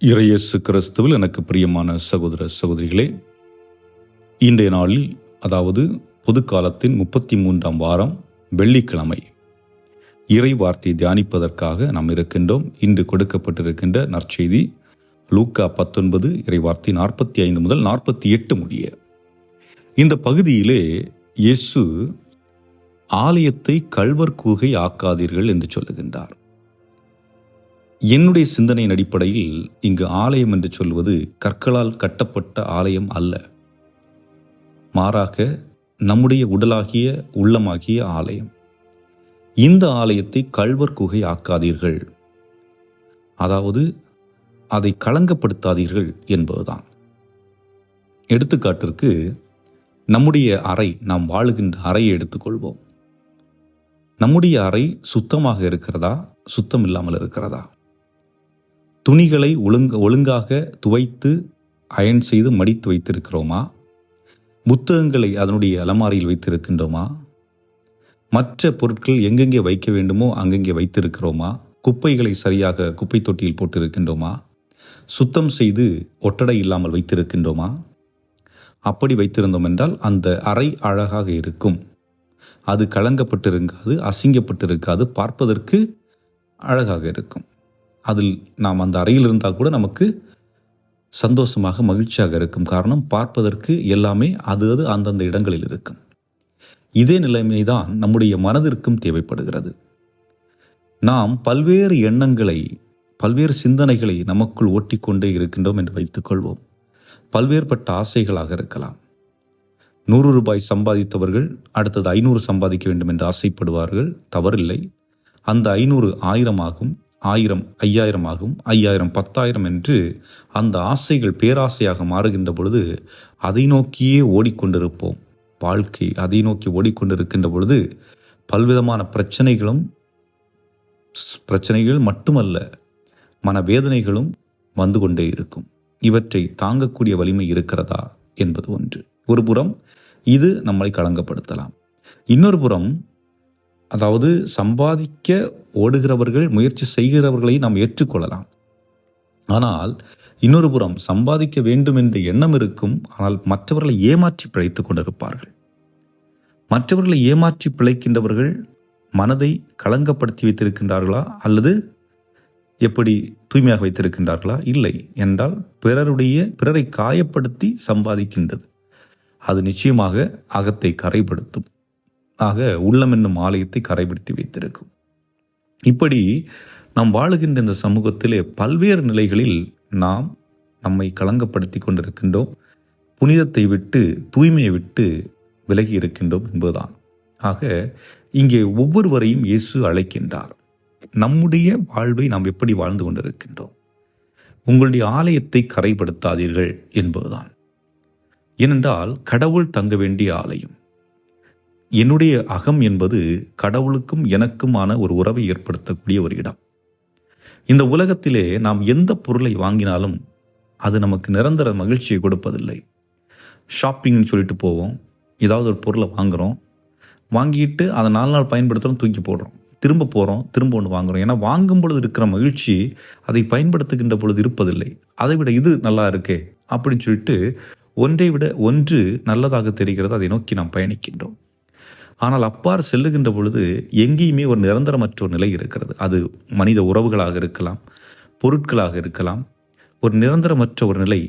இறையேசு கிறிஸ்துவில் எனக்கு பிரியமான சகோதர சகோதரிகளே, இன்றைய நாளில், அதாவது பொது காலத்தின் 33ஆம் வாரம் வெள்ளிக்கிழமை, இறை வார்த்தையை தியானிப்பதற்காக நாம் இருக்கின்றோம். இன்று கொடுக்கப்பட்டிருக்கின்ற நற்செய்தி லூக்கா 19 இறை வார்த்தை 45 முதல் 48 முடிய. இந்த பகுதியிலே இயேசு ஆலயத்தை கள்வர் கூகை ஆக்காதீர்கள் என்று சொல்லுகின்றார். என்னுடைய சிந்தனையின் அடிப்படையில் இங்கு ஆலயம் என்று சொல்வது கற்களால் கட்டப்பட்ட ஆலயம் அல்ல, மாறாக நம்முடைய உடலாகிய உள்ளமாகிய ஆலயம். இந்த ஆலயத்தை கள்வர் குகை ஆக்காதீர்கள், அதாவது அதை களங்கப்படுத்தாதீர்கள் என்பதுதான். எடுத்துக்காட்டிற்கு, நம்முடைய அறை, நாம் வாழுகின்ற அறையை எடுத்துக்கொள்வோம். நம்முடைய அறை சுத்தமாக இருக்கிறதா, சுத்தம் இல்லாமல் இருக்கிறதா? துணிகளை ஒழுங்காக துவைத்து அயன் செய்து மடித்து வைத்திருக்கிறோமா? புத்தகங்களை அதனுடைய அலமாரியில் வைத்திருக்கின்றோமா? மற்ற பொருட்கள் எங்கெங்கே வைக்க வேண்டுமோ அங்கெங்கே வைத்திருக்கிறோமா? குப்பைகளை சரியாக குப்பை தொட்டியில் போட்டிருக்கின்றோமா? சுத்தம் செய்து ஒட்டடை இல்லாமல் வைத்திருக்கின்றோமா? அப்படி வைத்திருந்தோம் என்றால் அந்த அறை அழகாக இருக்கும். அது களங்கப்பட்டிருக்காது, அசிங்கப்பட்டிருக்காது, பார்ப்பதற்கு அழகாக இருக்கும். அதில் நாம் அந்த அறையில் இருந்தால் கூட நமக்கு சந்தோஷமாக மகிழ்ச்சியாக இருக்கும். காரணம், பார்ப்பதற்கு எல்லாமே அது அந்தந்த இடங்களில் இருக்கும். இதே நிலைமைதான் நம்முடைய மனதிற்கும் தேவைப்படுகிறது. நாம் பல்வேறு எண்ணங்களை, பல்வேறு சிந்தனைகளை நமக்குள் ஓட்டிக்கொண்டே இருக்கின்றோம் என்று வைத்துக்கொள்வோம். பல்வேறுபட்ட ஆசைகளாக இருக்கலாம். 100 ரூபாய் சம்பாதித்தவர்கள் அடுத்தது 500 சம்பாதிக்க வேண்டும் என்று ஆசைப்படுவார்கள், தவறில்லை. அந்த 500 1000 ஆகும், 1000 5000 ஆகும், 5000 10,000 என்று அந்த ஆசைகள் பேராசையாக மாறுகின்ற பொழுது அதை நோக்கியே ஓடிக்கொண்டிருப்போம். வாழ்க்கை அதை நோக்கி ஓடிக்கொண்டிருக்கின்ற பொழுது பல்விதமான பிரச்சனைகள் மட்டுமல்ல, மனவேதனைகளும் வந்து கொண்டே இருக்கும். இவற்றை தாங்கக்கூடிய வலிமை இருக்கிறதா என்பது ஒன்று. ஒரு புறம் இது நம்மை களங்கப்படுத்தலாம். இன்னொரு புறம், அதாவது சம்பாதிக்க ஓடுகிறவர்கள், முயற்சி செய்கிறவர்களை நாம் ஏற்றுக்கொள்ளலாம். ஆனால் இன்னொரு புறம் சம்பாதிக்க வேண்டும் என்ற எண்ணம் இருக்கும், ஆனால் மற்றவர்களை ஏமாற்றி பிழைத்துக் கொண்டிருப்பார்கள். மற்றவர்களை ஏமாற்றி பிழைக்கின்றவர்கள் மனதை களங்கப்படுத்தி வைத்திருக்கின்றார்களா, அல்லது எப்படி தூய்மையாக வைத்திருக்கின்றார்களா? இல்லை என்றால் பிறரை காயப்படுத்தி சம்பாதிக்கின்றது. அது நிச்சயமாக அகத்தை கரைப்படுத்தும். ஆக உள்ளம் என்னும் ஆலயத்தை கரைப்படுத்தி வைத்திருக்கும். இப்படி நாம் வாழுகின்ற இந்த சமூகத்திலே பல்வேறு நிலைகளில் நாம் நம்மை களங்கப்படுத்தி கொண்டிருக்கின்றோம். புனிதத்தை விட்டு, தூய்மையை விட்டு விலகி இருக்கின்றோம் என்பதுதான். ஆக இங்கே ஒவ்வொருவரையும் இயேசு அழைக்கின்றார். நம்முடைய வாழ்வை நாம் எப்படி வாழ்ந்து கொண்டிருக்கின்றோம்? உங்களுடைய ஆலயத்தை கரைப்படுத்தாதீர்கள் என்பதுதான். ஏனென்றால் கடவுள் தங்க வேண்டிய ஆலயம். என்னுடைய அகம் என்பது கடவுளுக்கும் எனக்குமான ஒரு உறவை ஏற்படுத்தக்கூடிய ஒரு இடம். இந்த உலகத்திலே நாம் எந்த பொருளை வாங்கினாலும் அது நமக்கு நிரந்தர மகிழ்ச்சியை கொடுப்பதில்லை. ஷாப்பிங்னு சொல்லிட்டு போவோம், ஏதாவது ஒரு பொருளை வாங்குகிறோம், வாங்கிட்டு அதை 4 நாள் பயன்படுத்துகிறோம், தூக்கி போடுறோம், திரும்ப போகிறோம், திரும்ப ஒன்று வாங்குகிறோம். ஏன்னா வாங்கும் பொழுது இருக்கிற மகிழ்ச்சி அதை பயன்படுத்துகின்ற பொழுது இருப்பதில்லை. அதை விட இது நல்லா இருக்கே அப்படின்னு சொல்லிட்டு ஒன்றை விட ஒன்று நல்லதாக தெரிகிறது, அதை நோக்கி நாம் பயணிக்கின்றோம். ஆனால் அப்பாறு செல்லுகின்ற பொழுது எங்கேயுமே ஒரு நிரந்தரமற்ற ஒரு நிலை இருக்கிறது. அது மனித உறவுகளாக இருக்கலாம், பொருட்களாக இருக்கலாம். ஒரு நிரந்தரமற்ற ஒரு நிலை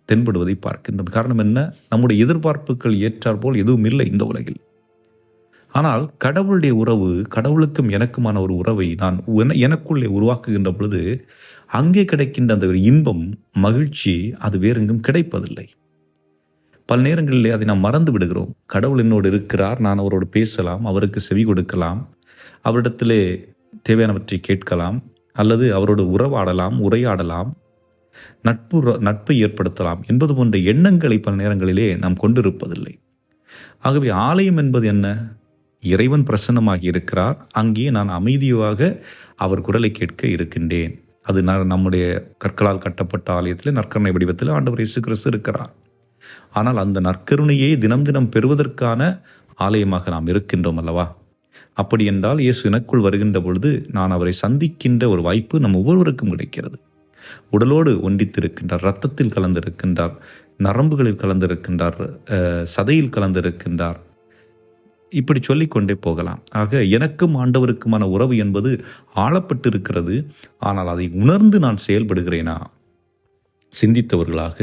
தென்படுவதை பார்க்கின்றோம். காரணம் என்ன? நம்முடைய எதிர்பார்ப்புகள் ஏற்றாற்போல் எதுவும் இல்லை இந்த உலகில். ஆனால் கடவுளுடைய உறவு, கடவுளுக்கும் எனக்குமான ஒரு உறவை நான் எனக்குள்ளே உருவாக்குகின்ற பொழுது அங்கே கிடைக்கின்ற அந்த ஒரு இன்பம், மகிழ்ச்சி அது வேறெங்கும் கிடைப்பதில்லை. பல நேரங்களிலே அதை நாம் மறந்து விடுகிறோம். கடவுள் என்னோடு இருக்கிறார், நான் அவரோடு பேசலாம், அவருக்கு செவி கொடுக்கலாம், அவரிடத்திலே தேவையானவற்றை கேட்கலாம், அல்லது அவரோடு உரையாடலாம், நட்பை ஏற்படுத்தலாம் என்பது போன்ற எண்ணங்களை பல நேரங்களிலே நாம் கொண்டிருப்பதில்லை. ஆகவே ஆலயம் என்பது என்ன? இறைவன் பிரசன்னமாகி இருக்கிறார், அங்கே நான் அமைதியாக அவர் குரலை கேட்க இருக்கின்றேன். அது நம்முடைய கற்களால் கட்டப்பட்ட ஆலயத்தில் நற்கருணை வடிவத்தில் ஆண்டவர் இயேசு கிறிஸ்து இருக்கிறார். ஆனால் அந்த நற்கருணையை தினம் தினம் பெறுவதற்கான ஆலயமாக நாம் இருக்கின்றோம் அல்லவா? அப்படி என்றால் இயேசு எனக்குள் வருகின்ற பொழுது நான் அவரை சந்திக்கின்ற ஒரு வாய்ப்பு நம் ஒவ்வொருவருக்கும் கிடைக்கிறது. உடலோடு ஒன்றித்திருக்கின்றார், இரத்தத்தில் கலந்திருக்கின்றார், நரம்புகளில் கலந்திருக்கின்றார், சதையில் கலந்திருக்கின்றார். இப்படி சொல்லிக்கொண்டே போகலாம். ஆக எனக்கும் ஆண்டவருக்குமான உறவு என்பது ஆழப்பட்டு இருக்கிறது. ஆனால் அதை உணர்ந்து நான் செயல்படுகிறேனா? சிந்தித்தவர்களாக,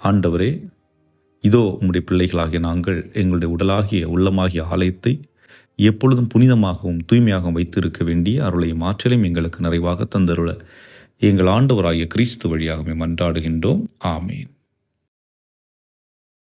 ஆண்டவரே, இதோ உம்முடைய பிள்ளைகளாகிய நாங்கள் எங்களுடைய உடலாகிய உள்ளமாகிய ஆலயத்தை எப்பொழுதும் புனிதமாகவும் தூய்மையாகவும் வைத்திருக்க வேண்டிய அருளையும் ஆற்றலையும் எங்களுக்கு நிறைவாக தந்தருள எங்கள் ஆண்டவராகிய கிறிஸ்து வழியாகவே மன்றாடுகின்றோம். ஆமேன்.